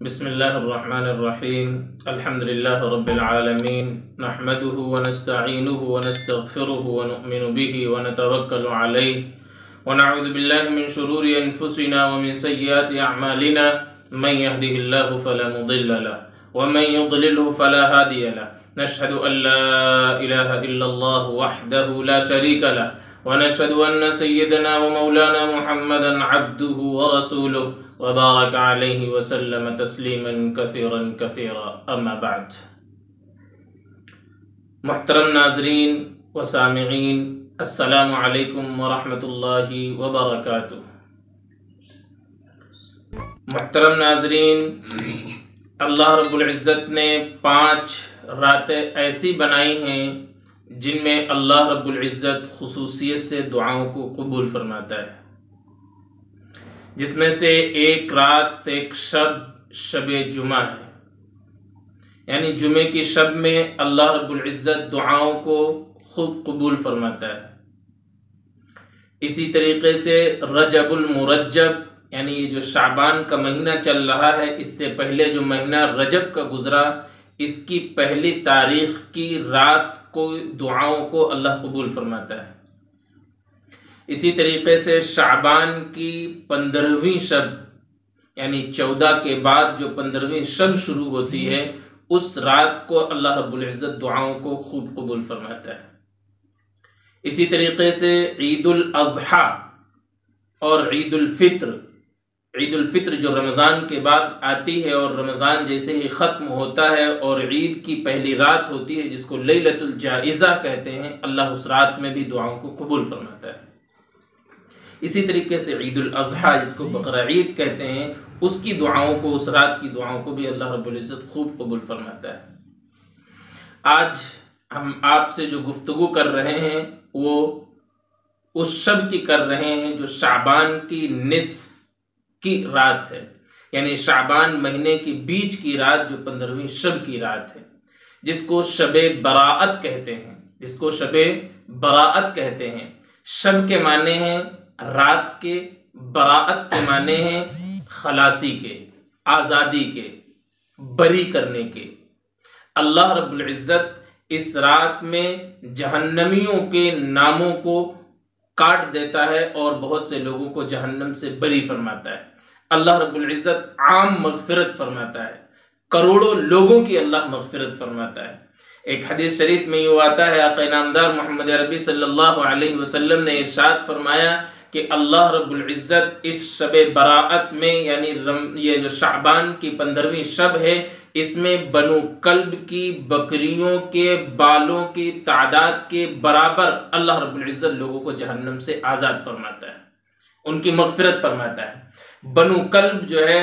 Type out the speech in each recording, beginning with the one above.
بسم الله الرحمن الرحيم الحمد لله رب العالمين نحمده ونستعينه ونستغفره ونؤمن به ونتوكل عليه ونعوذ بالله من شرور أنفسنا ومن سيئات أعمالنا من يهده الله فلا مضل له ومن يضلله فلا هادي له نشهد أن لا إله إلا الله وحده لا شريك له ونشهد أن سيدنا ومولانا محمدا عبده ورسوله وبارك عليه وسلم تسلیما کثیرا کثیرا اما بعد۔ محترم ناظرین و سامعین، السلام علیکم ورحمۃ اللہ وبرکاتہ۔ محترم ناظرین، اللہ رب العزت نے 5 راتیں ایسی بنائی ہیں جن میں اللہ رب العزت خصوصیت سے دعاؤں کو قبول فرماتا ہے، جس میں سے ایک رات ایک شب جمعہ ہے، یعنی جمعے کی شب میں اللہ رب العزت دعاؤں کو خوب قبول فرماتا ہے۔ اسی طریقے سے رجب المرجب، یعنی یہ جو شعبان کا مہینہ چل رہا ہے، اس سے پہلے جو مہینہ رجب کا گزرا، اس کی پہلی تاریخ کی رات کو دعاؤں کو اللہ قبول فرماتا ہے۔ اسی طریقے سے شعبان کی 15ویں شب، یعنی 14 کے بعد جو 15ویں شب شروع ہوتی ہے، اس رات کو اللہ رب العزت دعاؤں کو خوب قبول فرماتا ہے۔ اسی طریقے سے عید الاضحیٰ اور عید الفطر جو رمضان کے بعد آتی ہے اور رمضان جیسے ہی ختم ہوتا ہے اور عید کی پہلی رات ہوتی ہے جس کو لیلۃ الجائزہ کہتے ہیں، اللہ اس رات میں بھی دعاؤں کو قبول فرماتا ہے۔ اسی طریقے سے عید الاضحیٰ جس کو بقرہ عید کہتے ہیں، اس کی دعاؤں کو، اس رات کی دعاؤں کو بھی اللہ رب العزت خوب قبول فرماتا ہے۔ آج ہم آپ سے جو گفتگو کر رہے ہیں وہ اس شب کی کر رہے ہیں جو شعبان کی نصف کی رات ہے، یعنی شعبان مہینے کی بیچ کی رات جو 15ویں شب کی رات ہے، جس کو شب براءت کہتے ہیں۔ شب کے معنی ہیں رات کے، براءت کے معنی ہیں خلاصی کے، آزادی کے، بری کرنے کے۔ اللہ رب العزت اس رات میں جہنمیوں کے ناموں کو کاٹ دیتا ہے اور بہت سے لوگوں کو جہنم سے بری فرماتا ہے۔ اللہ رب العزت عام مغفرت فرماتا ہے، کروڑوں لوگوں کی اللہ مغفرت فرماتا ہے۔ ایک حدیث شریف میں یہ آتا ہے، آقا نامدار محمد عربی صلی اللہ علیہ وسلم نے ارشاد فرمایا کہ اللہ رب العزت اس شب براءت میں، یعنی یہ جو شعبان کی 15ویں شب ہے، اس میں بنو کلب کی بکریوں کے بالوں کی تعداد کے برابر اللہ رب العزت لوگوں کو جہنم سے آزاد فرماتا ہے، ان کی مغفرت فرماتا ہے۔ بنو کلب جو ہے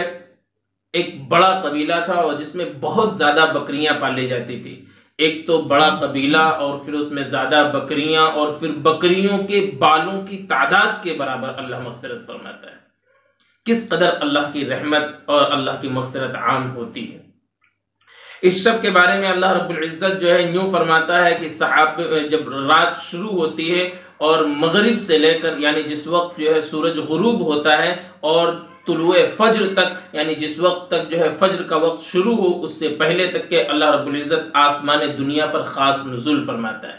ایک بڑا قبیلہ تھا اور جس میں بہت زیادہ بکریاں پالی جاتی تھی۔ ایک تو بڑا قبیلہ اور پھر اس میں زیادہ بکریاں اور پھر بکریوں کے بالوں کی تعداد کے برابر اللہ مغفرت فرماتا ہے۔ کس قدر اللہ کی رحمت اور اللہ کی مغفرت عام ہوتی ہے۔ اس شب کے بارے میں اللہ رب العزت جو ہے یوں فرماتا ہے کہ جب رات شروع ہوتی ہے اور مغرب سے لے کر، یعنی جس وقت جو ہے سورج غروب ہوتا ہے اور طلوع فجر تک، یعنی جس وقت تک جو ہے فجر کا وقت شروع ہو اس سے پہلے تک کہ اللہ رب العزت آسمان دنیا پر خاص نزول فرماتا ہے۔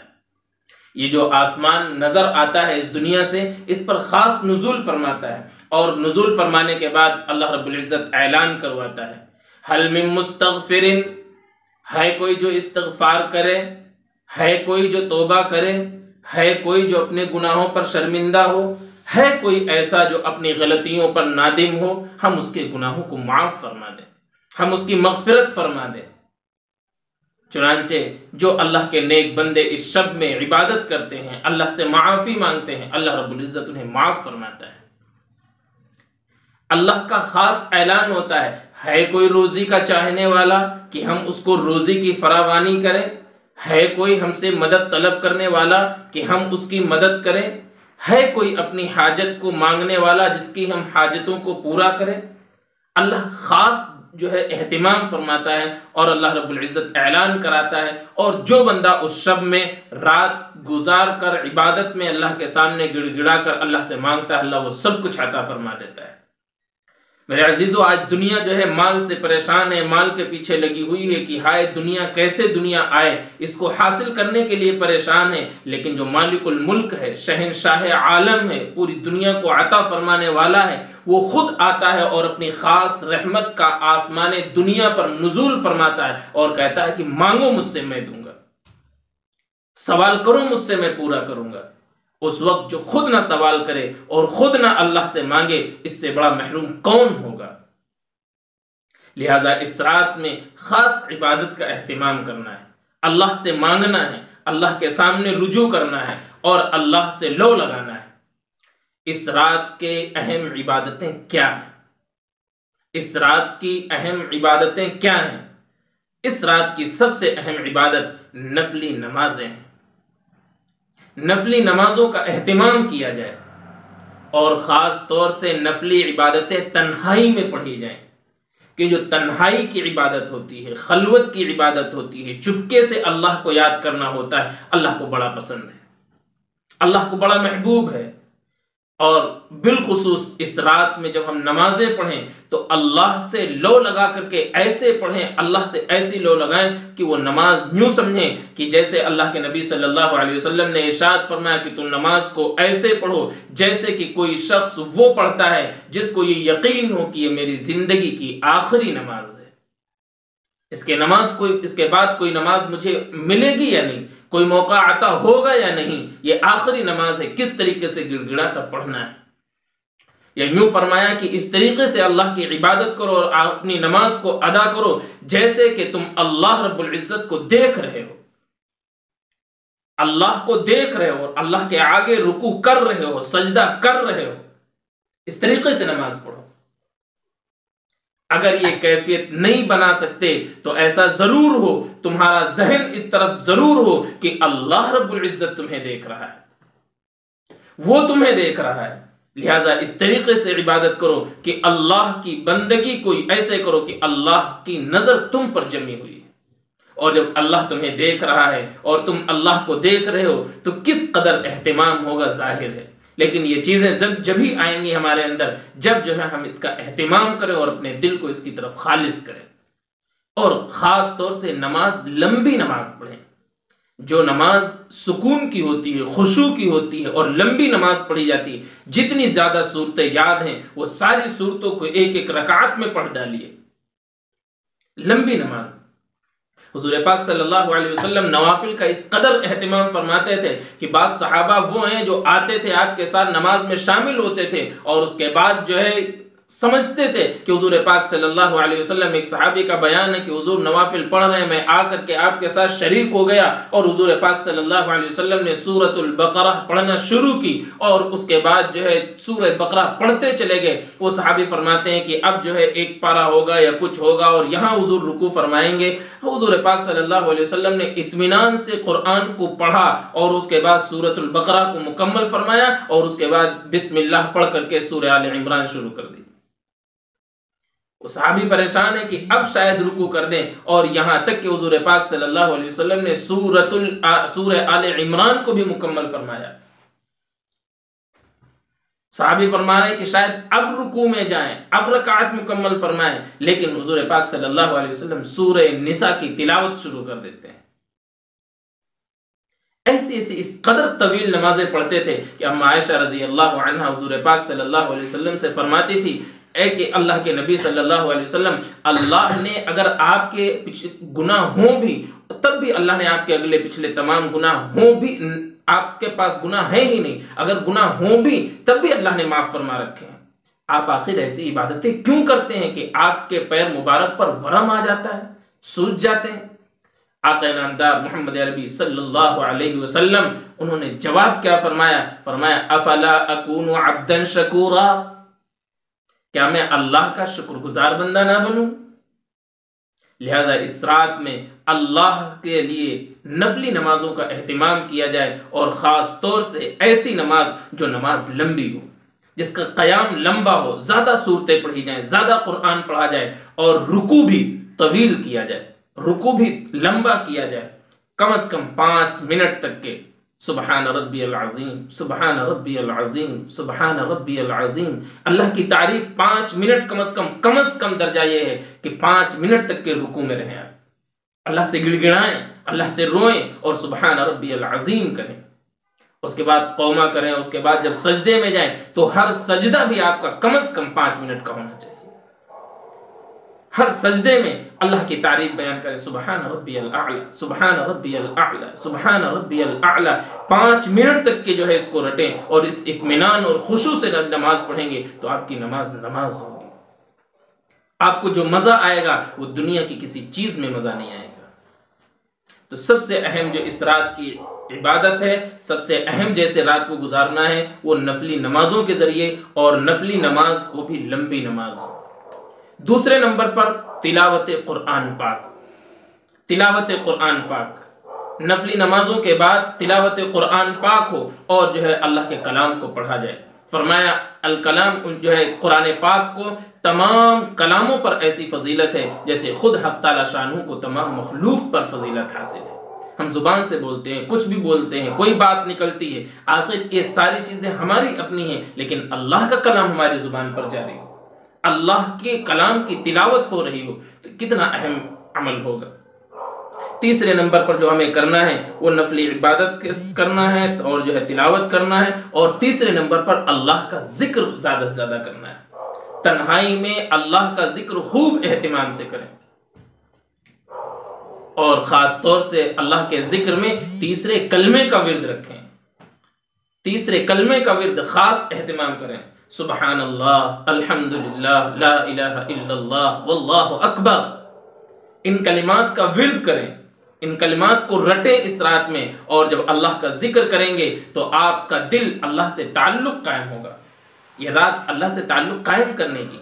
یہ جو آسمان نظر آتا ہے اس دنیا سے، اس پر خاص نزول فرماتا ہے، اور نزول فرمانے کے بعد اللہ رب العزت اعلان کرواتا ہے، حل من مستغفر، ہے کوئی جو استغفار کرے، ہے کوئی جو توبہ کرے، ہے کوئی جو اپنے گناہوں پر شرمندہ ہو، ہے کوئی ایسا جو اپنی غلطیوں پر نادم ہو، ہم اس کے گناہوں کو معاف فرما دیں، ہم اس کی مغفرت فرما دیں۔ چنانچہ جو اللہ کے نیک بندے اس شب میں عبادت کرتے ہیں، اللہ سے معافی مانگتے ہیں، اللہ رب العزت انہیں معاف فرماتا ہے۔ اللہ کا خاص اعلان ہوتا ہے کوئی روزی کا چاہنے والا کہ ہم اس کو روزی کی فراوانی کریں، ہے کوئی ہم سے مدد طلب کرنے والا کہ ہم اس کی مدد کریں، ہے کوئی اپنی حاجت کو مانگنے والا جس کی ہم حاجتوں کو پورا کریں۔ اللہ خاص جو ہے اہتمام فرماتا ہے اور اللہ رب العزت اعلان کراتا ہے، اور جو بندہ اس شب میں رات گزار کر عبادت میں اللہ کے سامنے گڑ گڑا کر اللہ سے مانگتا ہے، اللہ وہ سب کچھ عطا فرما دیتا ہے۔ میرے عزیزو، آج دنیا جو ہے مال سے پریشان ہے، مال کے پیچھے لگی ہوئی ہے کہ ہائے دنیا کیسے دنیا آئے، اس کو حاصل کرنے کے لیے پریشان ہے۔ لیکن جو مالک الملک ہے، شہنشاہ عالم ہے، پوری دنیا کو عطا فرمانے والا ہے، وہ خود آتا ہے اور اپنی خاص رحمت کا آسمان دنیا پر نزول فرماتا ہے اور کہتا ہے کہ مانگو مجھ سے میں دوں گا، سوال کرو مجھ سے میں پورا کروں گا۔ اس وقت جو خود نہ سوال کرے اور خود نہ اللہ سے مانگے، اس سے بڑا محروم کون ہوگا؟ لہٰذا اس رات میں خاص عبادت کا اہتمام کرنا ہے، اللہ سے مانگنا ہے، اللہ کے سامنے رجوع کرنا ہے اور اللہ سے لو لگانا ہے۔ اس رات کے اہم عبادتیں کیا ہیں؟ اس رات کی اہم عبادتیں کیا ہیں؟ اس رات کی سب سے اہم عبادت نفلی نمازیں ہیں۔ نفلی نمازوں کا اہتمام کیا جائے اور خاص طور سے نفلی عبادتیں تنہائی میں پڑھی جائیں، کہ جو تنہائی کی عبادت ہوتی ہے، خلوت کی عبادت ہوتی ہے، چپکے سے اللہ کو یاد کرنا ہوتا ہے، اللہ کو بڑا پسند ہے، اللہ کو بڑا محبوب ہے۔ اور بالخصوص اس رات میں جب ہم نمازیں پڑھیں تو اللہ سے لو لگا کر کے ایسے پڑھیں، اللہ سے ایسی لو لگائیں کہ وہ نماز یوں سمجھیں کہ جیسے اللہ کے نبی صلی اللہ علیہ وسلم نے ارشاد فرمایا کہ تم نماز کو ایسے پڑھو جیسے کہ کوئی شخص وہ پڑھتا ہے جس کو یہ یقین ہو کہ یہ میری زندگی کی آخری نماز ہے، اس کے بعد کوئی نماز مجھے ملے گی یا نہیں، کوئی موقع عطا ہوگا یا نہیں، یہ آخری نماز ہے، کس طریقے سے گڑ گڑا کر پڑھنا ہے۔ یا یوں فرمایا کہ اس طریقے سے اللہ کی عبادت کرو اور اپنی نماز کو ادا کرو جیسے کہ تم اللہ رب العزت کو دیکھ رہے ہو، اللہ کو دیکھ رہے ہو اور اللہ کے آگے رکوع کر رہے ہو، سجدہ کر رہے ہو، اس طریقے سے نماز پڑھو۔ اگر یہ کیفیت نہیں بنا سکتے تو ایسا ضرور ہو، تمہارا ذہن اس طرف ضرور ہو کہ اللہ رب العزت تمہیں دیکھ رہا ہے، وہ تمہیں دیکھ رہا ہے، لہٰذا اس طریقے سے عبادت کرو کہ اللہ کی بندگی کوئی ایسے کرو کہ اللہ کی نظر تم پر جمی ہوئی ہے، اور جب اللہ تمہیں دیکھ رہا ہے اور تم اللہ کو دیکھ رہے ہو تو کس قدر اہتمام ہوگا ظاہر ہے۔ لیکن یہ چیزیں جب ہی آئیں گی ہمارے اندر جب جو ہے ہم اس کا اہتمام کریں اور اپنے دل کو اس کی طرف خالص کریں، اور خاص طور سے نماز، لمبی نماز پڑھیں۔ جو نماز سکون کی ہوتی ہے، خشوع کی ہوتی ہے اور لمبی نماز پڑھی جاتی ہے، جتنی زیادہ صورتیں یاد ہیں وہ ساری صورتوں کو ایک ایک رکعت میں پڑھ ڈالیے۔ لمبی نماز، حضور پاک صلی اللہ علیہ وسلم نوافل کا اس قدر اہتمام فرماتے تھے کہ بعض صحابہ وہ ہیں جو آتے تھے آپ کے ساتھ نماز میں شامل ہوتے تھے اور اس کے بعد جو ہے سمجھتے تھے کہ حضور پاک صلی اللہ علیہ وسلم، ایک صحابی کا بیان ہے کہ حضور نوافل پڑھ رہے ہیں، میں آ کر کے آپ کے ساتھ شریک ہو گیا اور حضور پاک صلی اللہ علیہ وسلم نے سورۃ البقرہ پڑھنا شروع کی اور اس کے بعد جو ہے سورہ بقرہ پڑھتے چلے گئے۔ وہ صحابی فرماتے ہیں کہ اب جو ہے ایک پارہ ہوگا یا کچھ ہوگا اور یہاں حضور رکوع فرمائیں گے۔ حضور پاک صلی اللہ علیہ وسلم نے اطمینان سے قرآن کو پڑھا اور اس کے بعد سورۃ البقرہ کو مکمل فرمایا اور اس کے بعد بسم اللہ پڑھ کر کے سورہ آل عمران شروع کر دی۔ وہ صحابی پریشان ہے کہ اب شاید رکوع کر دیں، اور یہاں تک کہ حضور پاک صلی اللہ علیہ وسلم نے سورہ آل عمران کو بھی مکمل فرمایا۔ صحابی فرما رہے ہیں کہ شاید اب رکوع میں جائیں، اب رکعت مکمل فرمائیں، لیکن حضور پاک صلی اللہ علیہ وسلم سورہ نساء کی تلاوت شروع کر دیتے ہیں۔ ایسی اس قدر طویل نمازیں پڑھتے تھے کہ اما عائشہ رضی اللہ عنہا حضور پاک صلی اللہ علیہ وسلم سے فرماتی تھی، اے کہ اللہ کے نبی صلی اللہ علیہ وسلم، اللہ نے اگر آپ کے گناہ ہوں بھی تب بھی اللہ نے آپ کے اگلے پچھلے تمام گناہ ہوں بھی، آپ کے پاس گناہ ہے ہی نہیں، اگر گناہ ہوں بھی تب بھی اللہ نے معاف فرما رکھے ہیں، آپ آخر ایسی عبادتیں کیوں کرتے ہیں کہ آپ کے پیر مبارک پر ورم آ جاتا ہے، سوج جاتے ہیں؟ آقا نامدار محمد عربی صلی اللہ علیہ وسلم انہوں نے جواب کیا فرمایا؟ فرمایا افلا اکون عبدا شکورا، کیا میں اللہ کا شکر گزار بندہ نہ بنوں؟ لہذا اس رات میں اللہ کے لیے نفلی نمازوں کا اہتمام کیا جائے، اور خاص طور سے ایسی نماز جو نماز لمبی ہو، جس کا قیام لمبا ہو، زیادہ صورتیں پڑھی جائیں، زیادہ قرآن پڑھا جائے، اور رکوع بھی طویل کیا جائے، رکوع بھی لمبا کیا جائے، کم از کم 5 منٹ تک کے سبحان ربی العظیم، سبحان ربی العظیم، سبحان ربی العظیم۔ اللہ کی تعریف 5 منٹ کم از کم درجہ یہ ہے کہ 5 منٹ تک کے رکوع میں رہیں آپ، اللہ سے گڑ گڑائیں، اللہ سے روئیں اور سبحان ربی العظیم کریں۔ اس کے بعد قوما کریں، اس کے بعد جب سجدے میں جائیں تو ہر سجدہ بھی آپ کا کم از کم 5 منٹ کا ہونا چاہیے۔ ہر سجدے میں اللہ کی تعریف بیان کریں، سبحان ربی الاعلی، سبحان ربی الاعلی، سبحان ربی الاعلی۔ 5 منٹ تک کے جو ہے اس کو رٹیں اور اس اطمینان اور خشوع سے نماز پڑھیں گے تو آپ کی نماز ہوگی۔ آپ کو جو مزہ آئے گا وہ دنیا کی کسی چیز میں مزہ نہیں آئے گا۔ تو سب سے اہم جو اس رات کی عبادت ہے، سب سے اہم جیسے رات کو گزارنا ہے وہ نفلی نمازوں کے ذریعے، اور نفلی نماز وہ بھی لمبی نماز۔ دوسرے نمبر پر تلاوت قرآن پاک، تلاوت قرآن پاک۔ نفلی نمازوں کے بعد تلاوت قرآن پاک ہو اور جو ہے اللہ کے کلام کو پڑھا جائے۔ فرمایا الکلام جو ہے قرآن پاک کو تمام کلاموں پر ایسی فضیلت ہے جیسے خود حق تعالی شانہ کو تمام مخلوق پر فضیلت حاصل ہے۔ ہم زبان سے بولتے ہیں، کچھ بھی بولتے ہیں، کوئی بات نکلتی ہے، آخر یہ ساری چیزیں ہماری اپنی ہیں، لیکن اللہ کا کلام ہماری زبان پر جاری ہو، اللہ کے کلام کی تلاوت ہو رہی ہو تو کتنا اہم عمل ہوگا۔ تیسرے نمبر پر جو ہمیں کرنا ہے وہ نفلی عبادت کرنا ہے اور جو ہے تلاوت کرنا ہے، اور تیسرے نمبر پر اللہ کا ذکر زیادہ سے زیادہ کرنا ہے۔ تنہائی میں اللہ کا ذکر خوب اہتمام سے کریں، اور خاص طور سے اللہ کے ذکر میں تیسرے کلمے کا ورد رکھیں، تیسرے کلمے کا ورد خاص اہتمام کریں۔ سبحان اللہ، الحمدللہ، لا الہ الا اللہ، واللہ اکبر۔ ان کلمات کا ورد کریں، ان کلمات کو رٹیں اس رات میں، اور جب اللہ کا ذکر کریں گے تو آپ کا دل اللہ سے تعلق قائم ہوگا۔ یہ رات اللہ سے تعلق قائم کرنے کی،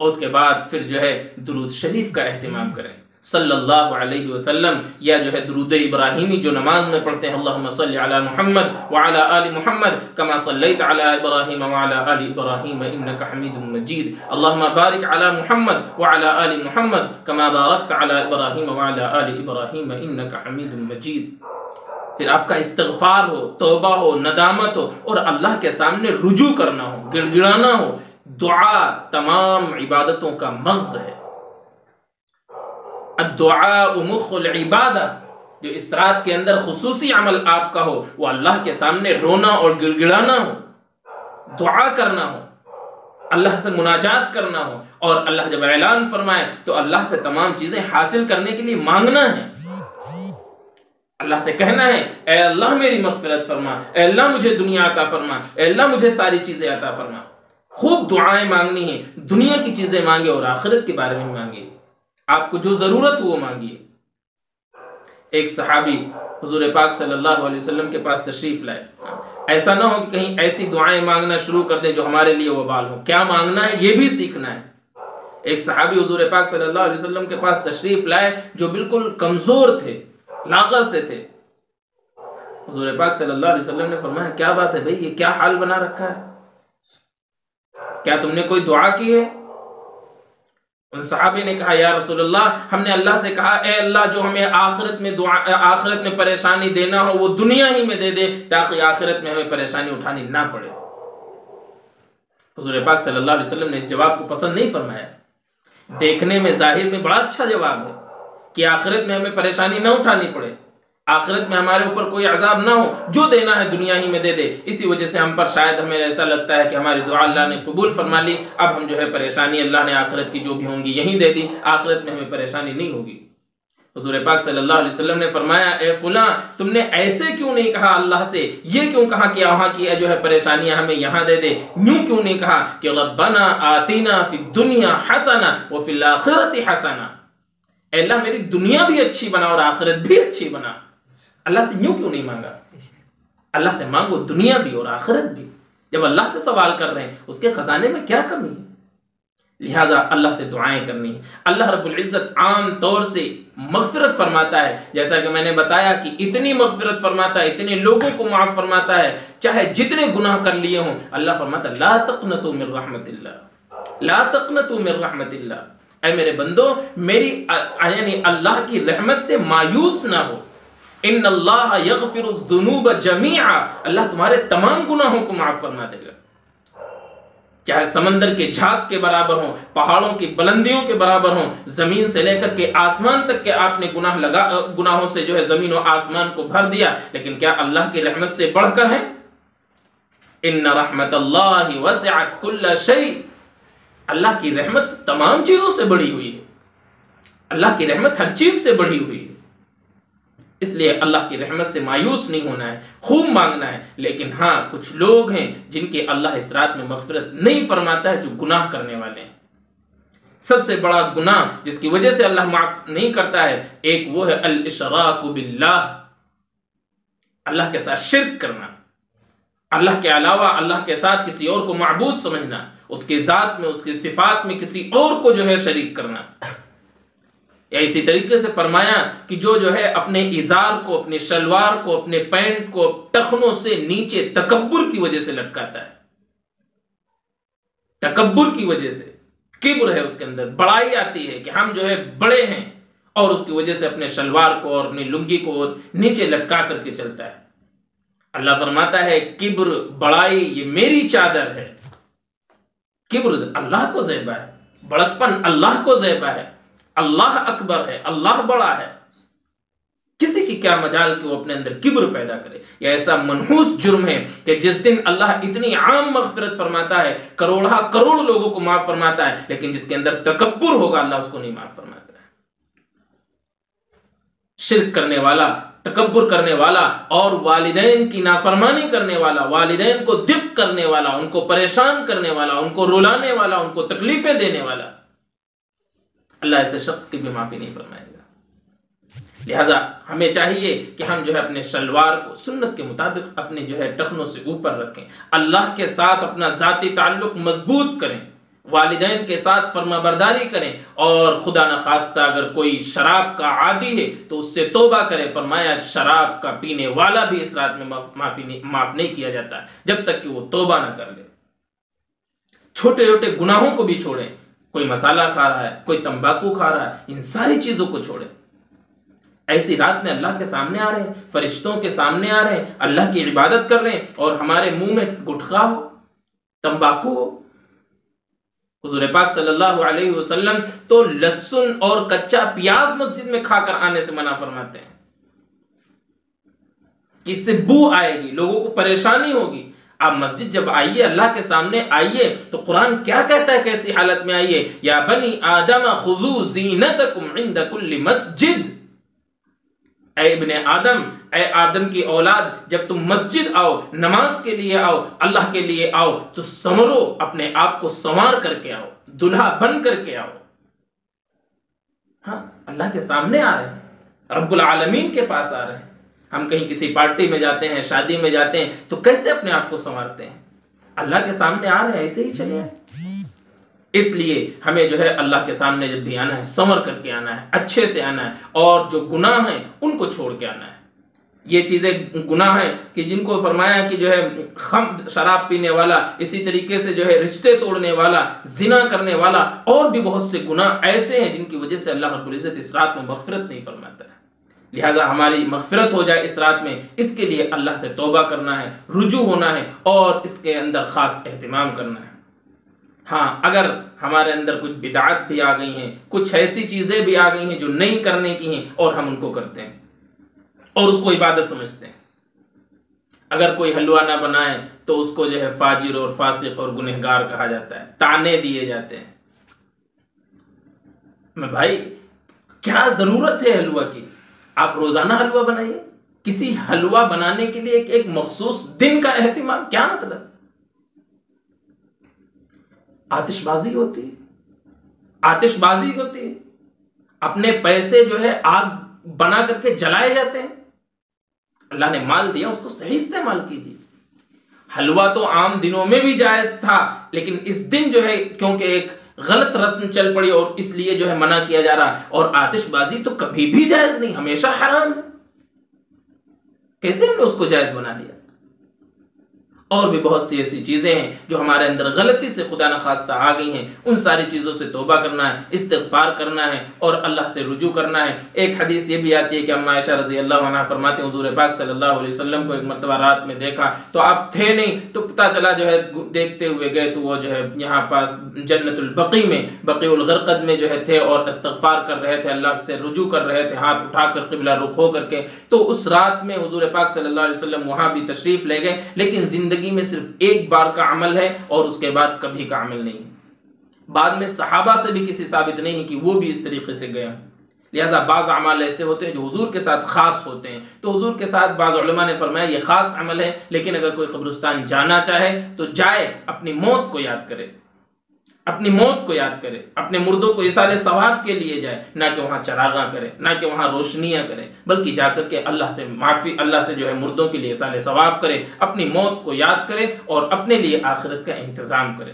اور اس کے بعد پھر جو ہے درود شریف کا اہتمام کریں، صلی اللہ علیہ وسلم، یا جو ہے درود ابراہیمی جو نماز میں پڑھتے ہیں، اللہم صلی علی محمد وعلی آل محمد کما صلیت علی ابراہیم وعلی آل ابراہیم انک حمید مجید، اللہم بارک علی محمد وعلی آل محمد کما بارکت علی ابراہیم وعلی آل ابراہیم انک حمید مجید۔ پھر آپ کا استغفار ہو، توبہ ہو، ندامت ہو، اور اللہ کے سامنے رجوع کرنا ہو، گڑ گڑانا ہو۔ دعا تمام عبادتوں کا مغز ہے، الدعاء مخ العبادہ۔ جو اس رات کے اندر خصوصی عمل آپ کا ہو وہ اللہ کے سامنے رونا اور گڑ گڑانا ہو، دعا کرنا ہو، اللہ سے مناجات کرنا ہو، اور اللہ جب اعلان فرمائے تو اللہ سے تمام چیزیں حاصل کرنے کے لیے مانگنا ہے، اللہ سے کہنا ہے اے اللہ میری مغفرت فرما، اے اللہ مجھے دنیا عطا فرما، اے اللہ مجھے ساری چیزیں عطا فرما۔ خوب دعائیں مانگنی ہیں، دنیا کی چیزیں مانگے اور آخرت کے بارے میں مانگے، آپ کو جو ضرورت ہو وہ مانگیے۔ ایک صحابی حضور پاک صلی اللہ علیہ وسلم کے پاس تشریف لائے، ایسا نہ ہو کہ کہیں ایسی دعائیں مانگنا شروع کر دیں جو ہمارے لیے وبال ہو، کیا مانگنا ہے یہ بھی سیکھنا ہے۔ ایک صحابی حضور پاک صلی اللہ علیہ وسلم کے پاس تشریف لائے جو بالکل کمزور تھے، لاغر سے تھے۔ حضور پاک صلی اللہ علیہ وسلم نے فرمایا کیا بات ہے بھئی، یہ کیا حال بنا رکھا ہے، کیا تم نے کوئی دعا کی ہے؟ ان صحابی نے کہا یا رسول اللہ، ہم نے اللہ سے کہا اے اللہ جو ہمیں آخرت میں پریشانی دینا ہو وہ دنیا ہی میں دے دے تاکہ آخرت میں ہمیں پریشانی اٹھانی نہ پڑے۔ حضور پاک صلی اللہ علیہ وسلم نے اس جواب کو پسند نہیں فرمایا۔ دیکھنے میں ظاہر میں بڑا اچھا جواب ہے کہ آخرت میں ہمیں پریشانی نہ اٹھانی پڑے، آخرت میں ہمارے اوپر کوئی عذاب نہ ہو، جو دینا ہے دنیا ہی میں دے دے۔ اسی وجہ سے ہم پر شاید ہمیں ایسا لگتا ہے کہ ہماری دعا اللہ نے قبول فرما لی، اب ہم جو ہے پریشانی اللہ نے آخرت کی جو بھی ہوں گی یہیں دے دی، آخرت میں ہمیں پریشانی نہیں ہوگی۔ حضور پاک صلی اللہ علیہ وسلم نے فرمایا اے فلاں، تم نے ایسے کیوں نہیں کہا اللہ سے، یہ کیوں کہا کہ وہاں کی جو ہے پریشانیاں ہمیں یہاں دے دے، یوں کیوں نہیں کہا کہ ربنا آتینا فی الدنیا حسنہ وفی الآخرۃ حسنہ، اے اللہ میری دنیا بھی اچھی بنا اور آخرت بھی اچھی بنا۔ اللہ سے یوں کیوں نہیں مانگا؟ اللہ سے مانگو دنیا بھی اور آخرت بھی۔ جب اللہ سے سوال کر رہے ہیں اس کے خزانے میں کیا کمی ہے؟ لہٰذا اللہ سے دعائیں کرنی ہیں۔ اللہ رب العزت عام طور سے مغفرت فرماتا ہے، جیسا کہ میں نے بتایا کہ اتنی مغفرت فرماتا ہے، اتنے لوگوں کو معاف فرماتا ہے، چاہے جتنے گناہ کر لیے ہوں۔ اللہ فرماتا ہے لا تقنطوا من رحمت اللہ، لا تقنطوا من رحمت اللہ، اے میرے بندو میری یعنی اللہ کی رحمت سے مایوس نہ ہو، ان اللہ یغفر الذنوب جمیعا، اللہ تمہارے تمام گناہوں کو معاف فرما دے گا، چاہے سمندر کے جھاگ کے برابر ہوں، پہاڑوں کی بلندیوں کے برابر ہوں، زمین سے لے کر کے آسمان تک کے آپ نے گناہوں سے جو ہے زمین و آسمان کو بھر دیا، لیکن کیا اللہ کی رحمت سے بڑھ کر ہیں؟ ان رحمت اللہ وسعت کل شیء، اللہ کی رحمت تمام چیزوں سے بڑی ہوئی ہے، اللہ کی رحمت ہر چیز سے بڑی ہوئی ہے، اس لیے اللہ کی رحمت سے مایوس نہیں ہونا ہے، خوب مانگنا ہے۔ لیکن ہاں کچھ لوگ ہیں جن کے اللہ اس رات میں مغفرت نہیں فرماتا ہے، جو گناہ کرنے والے ہیں۔ سب سے بڑا گناہ جس کی وجہ سے اللہ معاف نہیں کرتا ہے، ایک وہ ہے الاشراک باللہ، اللہ کے ساتھ شرک کرنا، اللہ کے علاوہ اللہ کے ساتھ کسی اور کو معبود سمجھنا، اس کی ذات میں اس کی صفات میں کسی اور کو جو ہے شریک کرنا۔ یا اسی طریقے سے فرمایا کہ جو ہے اپنے ازار کو، اپنے شلوار کو، اپنے پینٹ کو ٹخنوں سے نیچے تکبر کی وجہ سے لٹکاتا ہے، تکبر کی وجہ سے، کبر ہے اس کے اندر، بڑائی آتی ہے کہ ہم جو ہے بڑے ہیں، اور اس کی وجہ سے اپنے شلوار کو اور اپنی لنگی کو نیچے لٹکا کر کے چلتا ہے۔ اللہ فرماتا ہے کبر، بڑائی، یہ میری چادر ہے۔ کبر اللہ کو زیبا ہے، بڑکپن اللہ کو زیبا ہے، اللہ اکبر ہے، اللہ بڑا ہے۔ کسی کی کیا مجال کہ وہ اپنے اندر کبر پیدا کرے؟ یہ ایسا منحوس جرم ہے کہ جس دن اللہ اتنی عام مغفرت فرماتا ہے، کروڑہ کروڑ لوگوں کو معاف فرماتا ہے، لیکن جس کے اندر تکبر ہوگا اللہ اس کو نہیں معاف فرماتا ہے۔ شرک کرنے والا، تکبر کرنے والا اور والدین کی نافرمانی کرنے والا، والدین کو دق کرنے والا، ان کو پریشان کرنے والا، ان کو رلانے والا، ان کو تکلیفیں دینے والا، اللہ ایسے شخص کی بھی معافی نہیں فرمائے گا۔ لہذا ہمیں چاہیے کہ ہم جو ہے اپنے شلوار کو سنت کے مطابق اپنے جو ہے ٹخنوں سے اوپر رکھیں، اللہ کے ساتھ اپنا ذاتی تعلق مضبوط کریں، والدین کے ساتھ فرما برداری کریں، اور خدا نخواستہ اگر کوئی شراب کا عادی ہے تو اس سے توبہ کرے۔ فرمایا شراب کا پینے والا بھی اس رات میں معاف نہیں کیا جاتا جب تک کہ وہ توبہ نہ کر لے۔ چھوٹے چھوٹے گناہوں کو بھی چھوڑیں، کوئی مسالہ کھا رہا ہے، کوئی تمباکو کھا رہا ہے، ان ساری چیزوں کو چھوڑیں۔ ایسی رات میں اللہ کے سامنے آ رہے ہیں، فرشتوں کے سامنے آ رہے ہیں، اللہ کی عبادت کر رہے ہیں، اور ہمارے منہ میں گٹخا ہو، تمباکو ہو۔ حضور پاک صلی اللہ علیہ وسلم تو لہسن اور کچا پیاز مسجد میں کھا کر آنے سے منع فرماتے ہیں کہ اس سے بو آئے گی، لوگوں کو پریشانی ہوگی۔ آپ مسجد جب آئیے، اللہ کے سامنے آئیے، تو قرآن کیا کہتا ہے کیسی حالت میں آئیے؟ یا بنی آدم خذوا زینتکم عند کل مسجد، اے ابن آدم، اے آدم کی اولاد، جب تم مسجد آؤ، نماز کے لیے آؤ، اللہ کے لیے آؤ، تو سنورو، اپنے آپ کو سنوار کر کے آؤ، دلہا بن کر کے آؤ۔ ہاں، اللہ کے سامنے آ رہے ہیں، رب العالمین کے پاس آ رہے ہیں۔ ہم کہیں کسی پارٹی میں جاتے ہیں، شادی میں جاتے ہیں، تو کیسے اپنے آپ کو سنوارتے ہیں؟ اللہ کے سامنے آ رہے ہیں، ایسے ہی چلے آئے۔ اس لیے ہمیں جو ہے اللہ کے سامنے جب بھی آنا ہے، سنور کر کے آنا ہے، اچھے سے آنا ہے، اور جو گناہ ہیں ان کو چھوڑ کے آنا ہے۔ یہ چیزیں گناہ ہیں کہ جن کو فرمایا کہ جو ہے شراب پینے والا، اسی طریقے سے جو ہے رشتے توڑنے والا، زنا کرنے والا، اور بھی بہت سے گناہ ایسے ہیں جن کی وجہ سے اللہ رب العزت اس رات میں مغفرت نہیں فرماتا ہے۔ لہٰذا ہماری مغفرت ہو جائے اس رات میں، اس کے لیے اللہ سے توبہ کرنا ہے، رجوع ہونا ہے، اور اس کے اندر خاص اہتمام کرنا ہے۔ ہاں، اگر ہمارے اندر کچھ بدعات بھی آ گئی ہیں، کچھ ایسی چیزیں بھی آ گئی ہیں جو نہیں کرنے کی ہیں، اور ہم ان کو کرتے ہیں اور اس کو عبادت سمجھتے ہیں۔ اگر کوئی حلوہ نہ بنائے تو اس کو جو ہے فاجر اور فاسق اور گنہگار کہا جاتا ہے، طعنے دیے جاتے ہیں۔ میں بھائی، کیا ضرورت ہے حلوہ کی؟ آپ روزانہ حلوہ بنائیے۔ کسی حلوہ بنانے کے لیے ایک مخصوص دن کا اہتمام، کیا مطلب؟ آتش بازی ہوتی ہے، آتش بازی ہوتی ہے، اپنے پیسے جو ہے آگ بنا کر کے جلائے جاتے ہیں۔ اللہ نے مال دیا، اس کو صحیح استعمال کیجیے۔ حلوہ تو عام دنوں میں بھی جائز تھا، لیکن اس دن جو ہے کیونکہ ایک غلط رسم چل پڑی اور اس لیے جو ہے منع کیا جا رہا۔ اور آتش بازی تو کبھی بھی جائز نہیں، ہمیشہ حرام ہے۔ کیسے ہم نے اس کو جائز بنا لیا؟ اور بھی بہت سی ایسی چیزیں ہیں جو ہمارے اندر غلطی سے خدا نخواستہ آ گئی ہیں، ان ساری چیزوں سے توبہ کرنا ہے، استغفار کرنا ہے اور اللہ سے رجوع کرنا ہے۔ ایک حدیث یہ بھی آتی ہے کہ اما عائشہ رضی اللہ عنہا فرماتے ہیں حضور پاک صلی اللہ علیہ وسلم کو ایک مرتبہ رات میں دیکھا تو آپ تھے نہیں، تو پتہ چلا جو ہے دیکھتے ہوئے گئے تو وہ جو ہے یہاں پاس جنت البقیع میں، بقیع الغرقد میں جو ہے تھے اور استغفار کر رہے تھے، اللہ سے رجوع کر رہے تھے ہاتھ اٹھا کر قبلہ رخ ہو کر کے۔ تو اس رات میں حضور پاک صلی اللہ علیہ وسلم وہاں بھی تشریف لے گئے، لیکن زندگی میں صرف ایک بار کا عمل ہے اور اس کے بعد کبھی کا عمل نہیں۔ بعد میں صحابہ سے بھی کسی ثابت نہیں کہ وہ بھی اس طریقے سے گیا۔ لہذا بعض اعمال ایسے ہوتے ہیں جو حضور کے ساتھ خاص ہوتے ہیں، تو حضور کے ساتھ بعض علماء نے فرمایا یہ خاص عمل ہے، لیکن اگر کوئی قبرستان جانا چاہے تو جائے، اپنی موت کو یاد کرے، اپنی موت کو یاد کرے، اپنے مردوں کو ایصال ثواب کے لیے جائے، نہ کہ وہاں چراغاں کرے، نہ کہ وہاں روشنیاں کرے، بلکہ جا کر کے اللہ سے معافی، اللہ سے جو ہے مردوں کے لیے ایصال ثواب کرے، اپنی موت کو یاد کرے اور اپنے لیے آخرت کا انتظام کرے۔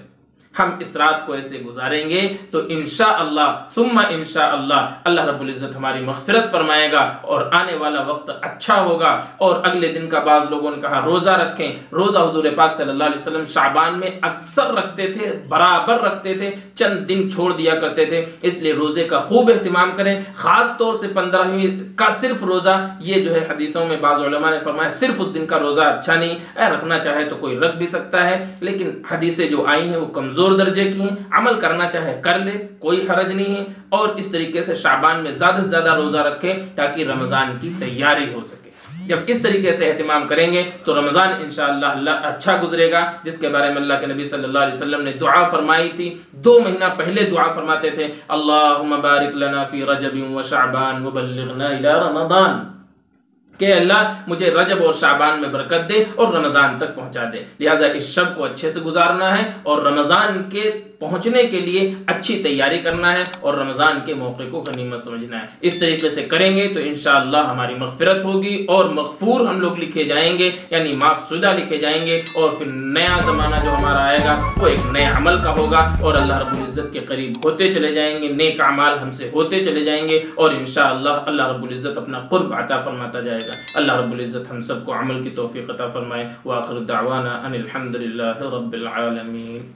ہم اس رات کو ایسے گزاریں گے تو انشاءاللہ ثم انشاءاللہ اللہ رب العزت ہماری مغفرت فرمائے گا اور آنے والا وقت اچھا ہوگا۔ اور اگلے دن کا بعض لوگوں نے کہا روزہ رکھیں، روزہ حضور پاک صلی اللہ علیہ وسلم شعبان میں اکثر رکھتے تھے، برابر رکھتے تھے، چند دن چھوڑ دیا کرتے تھے، اس لیے روزے کا خوب اہتمام کریں، خاص طور سے 15ویں کا صرف روزہ، یہ جو ہے حدیثوں میں بعض علماء نے فرمایا صرف اس دن کا روزہ اچھا نہیں ہے، رکھنا چاہے تو کوئی رکھ بھی سکتا ہے، لیکن حدیثیں جو آئی ہیں وہ کمزور درجے کی ہیں، عمل کرنا چاہے کر لے، کوئی حرج نہیں ہے۔ اور اس طریقے سے شعبان میں زیادہ سے زیادہ روزہ رکھیں تاکہ رمضان کی تیاری ہو سکے۔ جب اس طریقے سے اہتمام کریں گے تو رمضان انشاءاللہ اللہ اچھا گزرے گا، جس کے بارے میں اللہ کے نبی صلی اللہ علیہ وسلم نے دعا فرمائی تھی۔ 2 مہینہ پہلے دعا فرماتے تھے اللہم بارک لنا فی رجب و شعبان وبلغنا الی رمضان، کہ اللہ مجھے رجب اور شعبان میں برکت دے اور رمضان تک پہنچا دے۔ لہٰذا اس شب کو اچھے سے گزارنا ہے اور رمضان کے پہنچنے کے لیے اچھی تیاری کرنا ہے اور رمضان کے موقع کو غنیمت سمجھنا ہے۔ اس طریقے سے کریں گے تو انشاءاللہ ہماری مغفرت ہوگی اور مغفور ہم لوگ لکھے جائیں گے، یعنی معاف شدہ لکھے جائیں گے، اور پھر نیا زمانہ جو ہمارا آئے گا وہ ایک نئے عمل کا ہوگا اور اللہ رب العزت کے قریب ہوتے چلے جائیں گے، نیک اعمال ہم سے ہوتے چلے جائیں گے اور انشاءاللہ اللہ رب العزت اپنا قرب عطا فرماتا جائے گا۔ اللہ رب العزت ہم سب کو عمل کی توفیق عطا فرمائے۔ وآخر دعوانا ان الحمد للہ رب العالمین۔